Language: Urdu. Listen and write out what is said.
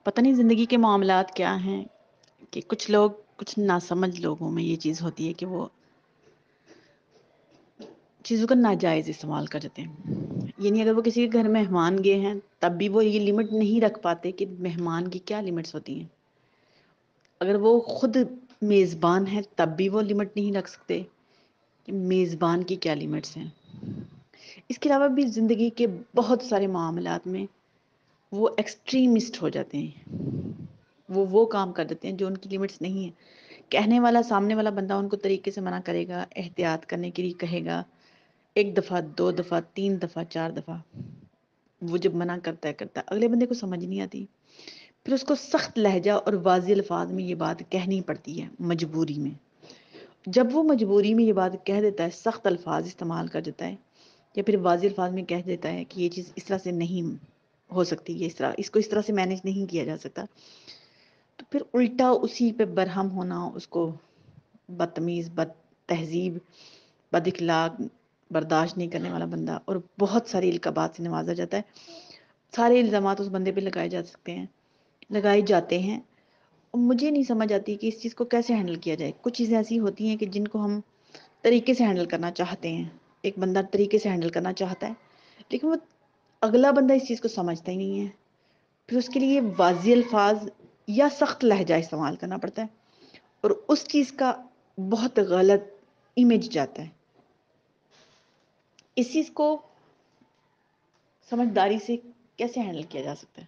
پتہ نہیں زندگی کے معاملات کیا ہیں کہ کچھ لوگ، کچھ ناسمجھ لوگوں میں یہ چیز ہوتی ہے کہ وہ چیزوں کا ناجائز استعمال کر دیتے ہیں. یعنی اگر وہ کسی کے گھر مہمان گئے ہیں تب بھی وہ یہ لمٹ نہیں رکھ پاتے کہ مہمان کی کیا لمٹس ہوتی ہیں. اگر وہ خود میزبان ہے تب بھی وہ لمٹ نہیں رکھ سکتے کہ میزبان کی کیا لمٹس ہیں. اس کے علاوہ بھی زندگی کے بہت سارے معاملات میں وہ ایکسٹریمسٹ ہو جاتے ہیں. وہ کام کر دیتے ہیں جو ان کی لمٹس نہیں ہیں. کہنے والا، سامنے والا بندہ ان کو طریقے سے منع کرے گا، احتیاط کرنے کے لیے کہے گا، ایک دفعہ، دو دفعہ، تین دفعہ، چار دفعہ. وہ جب منع کرتا ہے اگلے بندے کو سمجھ نہیں آتی، پھر اس کو سخت لہجہ اور واضح الفاظ میں یہ بات کہنی پڑتی ہے مجبوری میں. جب وہ مجبوری میں یہ بات کہہ دیتا ہے، سخت الفاظ استعمال کر دیتا ہے یا پھر واضح الفاظ میں کہہ دیتا ہے کہ یہ چیز اس طرح سے نہیں ہو سکتی، یہ اس کو اس طرح سے مینج نہیں کیا جا سکتا، تو پھر الٹا اسی پہ برہم ہونا، اس کو بدتمیز، بد تہذیب، بد اخلاق، برداشت نہیں کرنے والا بندہ اور بہت ساری القابات سے نوازا جاتا ہے. سارے الزامات اس بندے پہ لگائے جا سکتے ہیں، لگائے جاتے ہیں. مجھے نہیں سمجھ آتی کہ اس چیز کو کیسے ہینڈل کیا جائے. کچھ چیزیں ایسی ہوتی ہیں کہ جن کو ہم طریقے سے ہینڈل کرنا چاہتے ہیں، ایک بندہ طریقے سے ہینڈل کرنا چاہتا ہے لیکن وہ اگلا بندہ اس چیز کو سمجھتا ہی نہیں ہے، پھر اس کے لیے واضح الفاظ یا سخت لہجہ استعمال کرنا پڑتا ہے اور اس چیز کا بہت غلط امیج جاتا ہے. اس چیز کو سمجھداری سے کیسے ہینڈل کیا جا سکتا ہے؟